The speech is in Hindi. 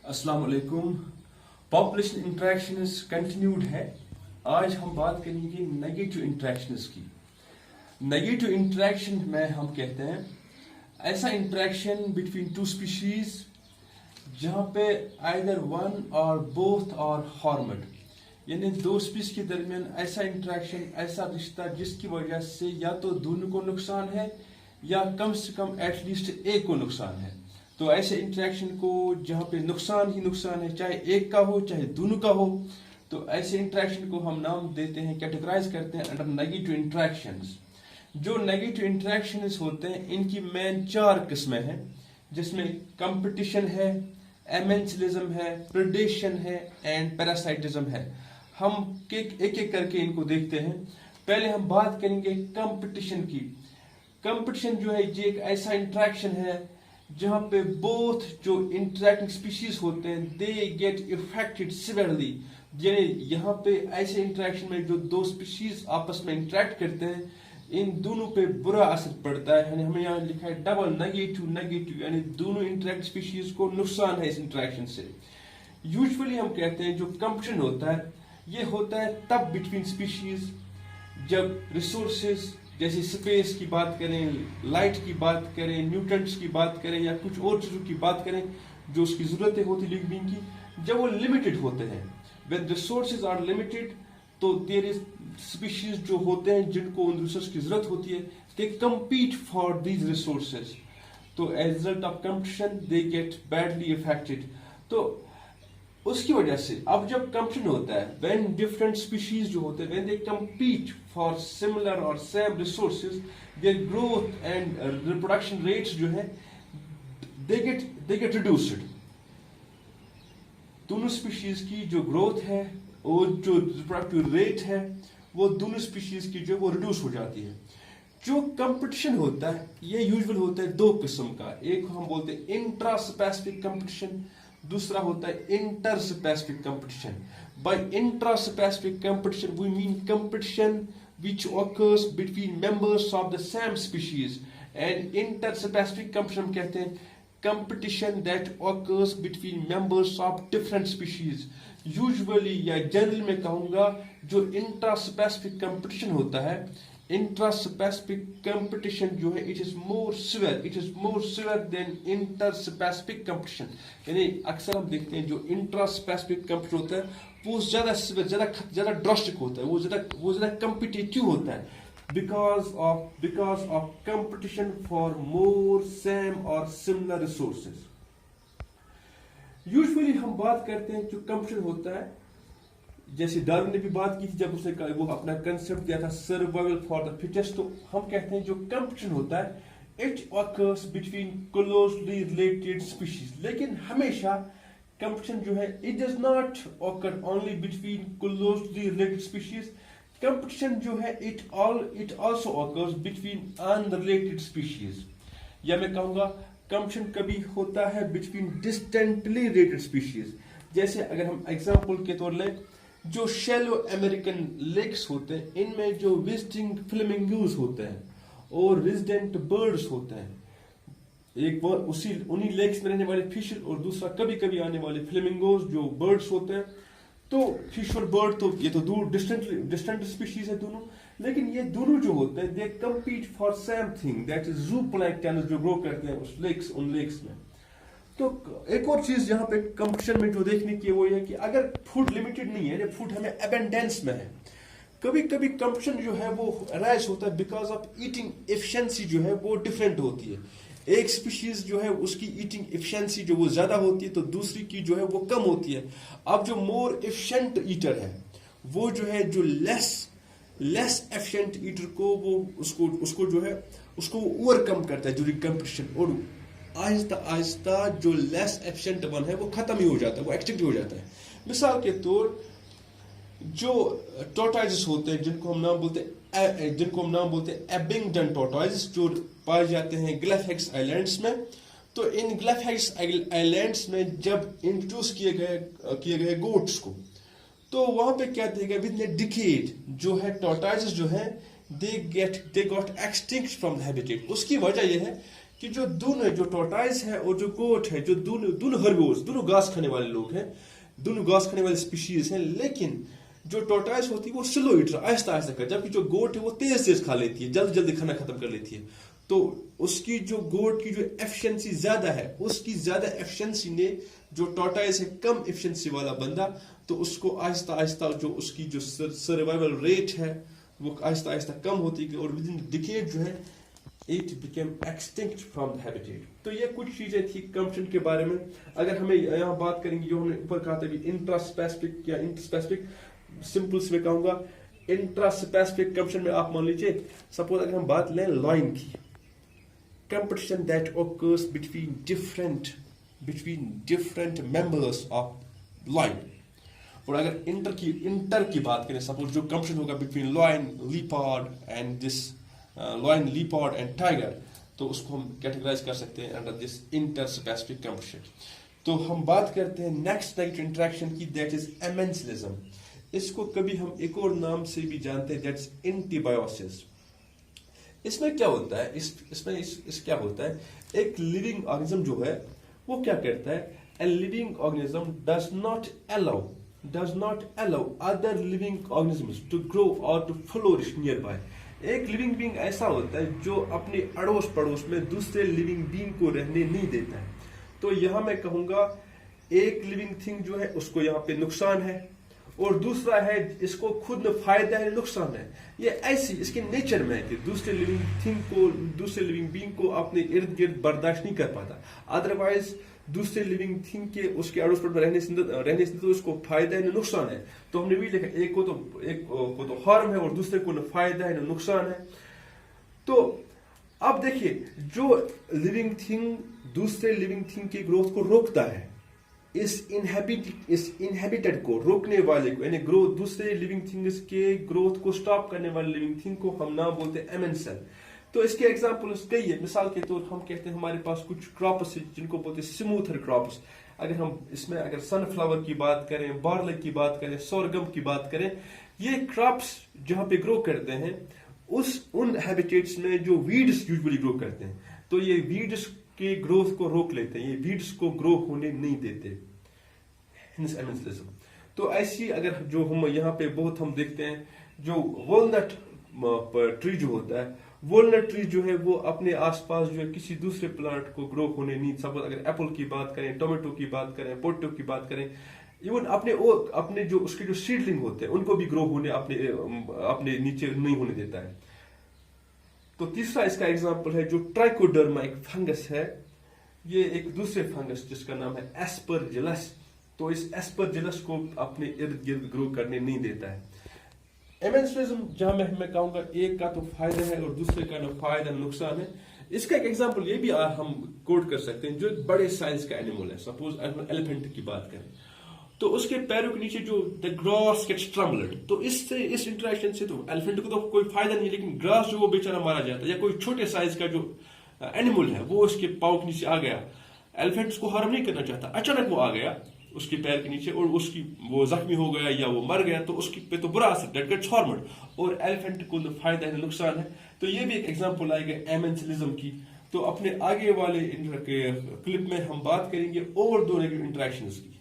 अस्सलाम वालेकुम। पॉपुलेशन इंटरेक्शंस कंटिन्यूड है। आज हम बात करेंगे नेगेटिव इंटरेक्शंस की। नेगेटिव इंटरेक्शन में हम कहते हैं ऐसा इंटरेक्शन बिटवीन टू स्पीशीज जहां पे आइदर वन और बोथ और हार्मड, यानी दो स्पीशीज के दरमियान ऐसा इंटरेक्शन, ऐसा रिश्ता जिसकी वजह से या तो दोनों को नुकसान है या कम से कम एटलीस्ट एक को नुकसान है। तो ऐसे इंटरेक्शन को जहां पे नुकसान ही नुकसान है, चाहे एक का हो चाहे दोनों का हो, तो ऐसे इंटरेक्शन को हम नाम देते हैं, कैटेगराइज करते हैं अंडर नेगेटिव इंटरेक्शंस। जो नेगेटिव इंटरेक्शंस होते हैं इनकी मेन 4 किस्में हैं, जिसमें कंपटीशन है, एमेंशलिज्म है, प्रेडेशन है एंड पैरासाइटिज्म है। हम एक एक करके इनको देखते हैं। पहले हम बात करेंगे कंपटीशन की। कंपटीशन जो है ये एक ऐसा इंटरेक्शन है जहां पे बोथ जो इंटरेक्टिंग स्पीशीज होते हैं दे गेट इफेक्टेड सिवियरली, यानी यहाँ पे ऐसे इंटरेक्शन में जो दो स्पीशीज आपस में इंटरेक्ट करते हैं इन दोनों पे बुरा असर पड़ता है। यानी हमें यहाँ लिखा है डबल नेगेटिव नेगेटिव, यानी दोनों इंटरेक्ट स्पीशीज को नुकसान है इस इंटरेक्शन से। यूजुअली हम कहते हैं जो कंपटीशन होता है ये होता है तब बिटवीन स्पीशीज जब रिसोर्सेज, जैसे स्पेस की बात करें, लाइट की बात करें, न्यूट्रिएंट्स की बात करें या कुछ और चीजों की बात करें जो उसकी जरूरतें होती लिविंग बीइंग की, जब वो लिमिटेड होते हैं। व्हेन रिसोर्सेज आर लिमिटेड तो देयर इज स्पीशीज जो होते हैं जिनको उन रिसोर्स की जरूरत होती है, they compete for these resources. तो as result of competition they get badly affected. तो उसकी वजह से अब जब कंपटीशन होता है, व्हेन डिफरेंट स्पीशीज जो होते हैं, when they compete for similar और same resources, their growth and reproduction rates जो है दे गेट रिड्यूस्ड। दोनों स्पीशीज की जो ग्रोथ है और जो रिप्रोडक्टिव रेट है वो दोनों स्पीशीज की जो वो रिड्यूस हो जाती है। जो कंपटीशन होता है ये यूजुअल होता है 2 किस्म का। एक हम बोलते हैं इंट्रा स्पेसिफिक कंपटीशन, दूसरा होता है inter specific competition. By intra specific competition we mean competition which occurs between members of the same species, and inter specific competition हम कहते हैं competition that occurs between members of different species। Usually या जनरल में कहूंगा जो इंट्रा स्पेसिफिक कंपटीशन होता है, इंट्रा स्पेसिफिक कंपटीशन जो है it is more severe than inter specific competition. यानी अक्सर हम देखते हैं जो इंट्रा स्पेसिफिक कंपटीशन होता है वो ज्यादा सिवियर, ज्यादा ड्रास्टिक होता है, वो ज्यादा कम्पिटिटिव होता है because of competition for more same और सिमिलर रिसोर्सेज। यूजुअली हम बात करते हैं जो कंपटीशन होता है, जैसे डार्विन ने भी बात की थी जब उसने वो अपना कंसेप्ट दिया था सर्वाइवल फॉर द फिटेस्ट। तो हम कहते हैं जो कंपटीशन होता है it occurs between closely related species. लेकिन हमेशा कंपटीशन जो है it does not occur only between closely related species. Competition जो है it also occurs between unrelated species, या मैं कहूंगा कंपटीशन कभी होता है बिटवीन डिस्टेंटली रिलेटेड स्पीशीज। जैसे अगर हम एग्जांपल के तौर ले जो शैलो अमेरिकन लेक्स होते हैं इनमें जो विजिटिंग फ्लेमिंगोज होते हैं और रेजिडेंट बर्ड्स होते हैं, एक उन्हीं लेक्स में रहने वाले फिश और दूसरा कभी कभी आने वाले फ्लेमिंगोज जो बर्ड्स होते हैं। तो फिश और बर्ड तो ये तो दूर डिस्टेंट स्पीशीज है दोनों, लेकिन ये दोनों जो होते हैं they compete for same thing, that is zooplankton जो ग्रो करते हैं उन लेक्स में। तो एक और चीज यहाँ पे कंपटीशन में जो देखने की वो है कि अगर फूड लिमिटेड नहीं है, फूड हमें एबेंडेंस में है, कभी कभी कंपटीशन जो है वो अराइज होता है बिकॉज ऑफ ईटिंग एफिशिएंसी जो है वो डिफरेंट होती है। एक स्पीशीज जो है उसकी ईटिंग एफिशिएंसी जो वो ज्यादा होती है तो दूसरी की जो है वो कम होती है। अब जो मोर एफिशिएंट ईटर है वो जो है जो लेस एफिशिएंट ईटर को वो उसको जो है उसको ओवरकम करता है ड्यूरिंग कंपटीशन, और आहिस्ता आहिस्ता जो लेस एफिशिएंट वन है वो खत्म ही हो जाता है, वो एक्सटिंक्ट हो जाता है। मिसाल के तौर जो टॉर्टोइजेस होते हैं जिनको हम नाम बोलते हैं एबिंगडन टॉर्टोइजेस, जो पाए जाते हैं ग्लैफहेक्स आइलैंड्स में। तो इन ग्लैफहेक्स आइलैंड्स में जब इंट्रोड्यूस किए गए गोट्स को, तो वहां पे क्या देगा विद इन डिकेड जो है टॉर्टोइजेस जो है they got extinct from the habitat. उसकी वजह यह है कि जो जो टोर्टाइज है और जो गोट है, जो दोनों हर्बिवोर्स, दोनों घास खाने वाले लोग हैं, दोनों घास खाने वाले स्पीशीज हैं, लेकिन जो टोर्टाइज होती है वो स्लो ईटर, आहिस्ता आहिस्ता कर, जबकि जो गोट है वो तेज तेज खा लेती है, जल्दी जल्दी खाना खत्म कर लेती है। तो उसकी जो गोट की जो एफिशिएंसी ज्यादा है, उसकी ज्यादा एफिशिएंसी ने जो टोर्टाइज है कम एफिशिएंसी वाला बंदा, तो उसको आहिस्ता आहिस्ता जो उसकी जो सर्वाइवल रेट है वो आहिस्ता आहिस्ता कम होती है, और विद इन डिकेड जो है it became extinct from the habitat. तो ये कुछ चीजें थी कंप्शन के बारे में। अगर हमें यहाँ बात करेंगे, जो हमने ऊपर कहा था इंट्रा स्पेसिफिक या इंटर स्पेसिफिक, सिंपल से मैं कहूंगा इंट्रा स्पेसिफिक कंप्शन में आप मान लीजिए, सपोज अगर हम बात लें लॉइन की, competition that occurs between different members of lion, और अगर इंटर की बात करें, सपोज जो कंपटीशन होगा between lion leopard and this lion leopard and tiger, तो उसको हम कैटेगराइज कर सकते हैं under this inter specific competition. तो हम बात करते हैं नेक्स्ट नेगेटिव इंटरेक्शन की, दैट इज एमेंसिलिज्म। इसको कभी हम एक और नाम से भी जानते हैं, दैट इज एंटीबायोसिस। इसमें क्या होता है, इस क्या होता है, एक लिविंग ऑर्गेनिज्म जो है वो क्या करता है, a living organism does not allow other living organisms to grow और टू फ्लोरिश नियर बाय। एक लिविंग बीइंग ऐसा होता है जो अपने अड़ोस पड़ोस में दूसरे लिविंग बीइंग को रहने नहीं देता है। तो यहां मैं कहूंगा एक लिविंग थिंग जो है उसको यहाँ पे नुकसान है, और दूसरा है इसको खुद में फायदा है, नुकसान है। ये ऐसी इसके नेचर में है कि दूसरे लिविंग थिंग को, दूसरे लिविंग बीइंग को अपने इर्द गिर्द बर्दाश्त नहीं कर पाता, अदरवाइज दूसरे लिविंग थिंग के उसके अड़ोस पड़ोस में रहने से तो उसको फायदा है न नुकसान है। तो हमने भी लिखा एक को तो हार्म है और दूसरे को न फायदा है न नुकसान है। तो अब देखिए, जो लिविंग थिंग दूसरे लिविंग थिंग की ग्रोथ को रोकता है, इस इनहेबिटेड को, रोकने वाले को, यानी ग्रोथ, दूसरे लिविंग थिंग्स के ग्रोथ को स्टॉप करने वाले लिविंग थिंग को हम नाम बोलते हैं एमेंसल। तो इसके एग्जांपल्स कई है। मिसाल के तौर हम कहते हैं हमारे पास कुछ क्रॉप्स जिनको बोलते हैं स्मूथर क्रॉप्स। अगर हम इसमें अगर सनफ्लावर की बात करें, बार्ले की बात करें, सोरगम की बात करें, ये क्रॉप्स जहां पे ग्रो करते हैं उन हैबिटेट्स में जो वीड्स यूजुअली ग्रो करते हैं, तो ये वीड्स के ग्रोथ को रोक लेते हैं, ये वीड्स को ग्रो होने नहीं देते, हिंस एमेंसिलिज्म। तो ऐसी अगर जो हम यहाँ पे बहुत हम देखते हैं, जो वॉलनट ट्री जो होता है, वॉलनट ट्री जो है वो अपने आसपास जो है किसी दूसरे प्लांट को ग्रो होने नहीं, सपोज अगर एप्पल की बात करें, टोमेटो की बात करें, पोटैटो की बात करें, इवन अपने जो उसके जो सीडलिंग होते हैं उनको भी ग्रो होने अपने नीचे नहीं होने देता है। तो तीसरा इसका एग्जांपल है जो ट्राइकोडर्मा, एक फंगस है, ये एक दूसरे फंगस जिसका नाम है एस्परजिलस। तो इस एस्परजिलस को अपने इर्द गिर्द ग्रो करने नहीं देता है। एमेंसिलिज्म जहां मैं कहूंगा एक का तो फायदा है और दूसरे का न फायदा नुकसान है। इसका एक एग्जांपल ये भी हम कोट कर सकते हैं, जो बड़े साइज का एनिमल है, सपोज एलिफेंट की बात करें, तो उसके पैरों के नीचे जो द ग्रास गेट्स ट्रम्बल्ड, तो इस इंटरेक्शन से तो एलिफेंट को तो कोई फायदा नहीं, लेकिन ग्रास जो वो बेचारा मारा जाता है, या कोई छोटे साइज का जो एनिमल है वो उसके पाँव के नीचे आ गया, एलिफेंट उसको हार्म नहीं करना चाहता, अचानक वो आ गया उसके पैर के नीचे और उसकी वो जख्मी हो गया या वो मर गया, तो उसकी पे तो बुरा असर, डेट गेट्स हार्मड, और एलिफेंट को तो फायदा है नुकसान है। तो ये भी एक एग्जांपल आएगा एमेंसिलिज्म की। तो अपने आगे वाले क्लिप में हम बात करेंगे और दो नेगेटिव इंटरेक्शंस की।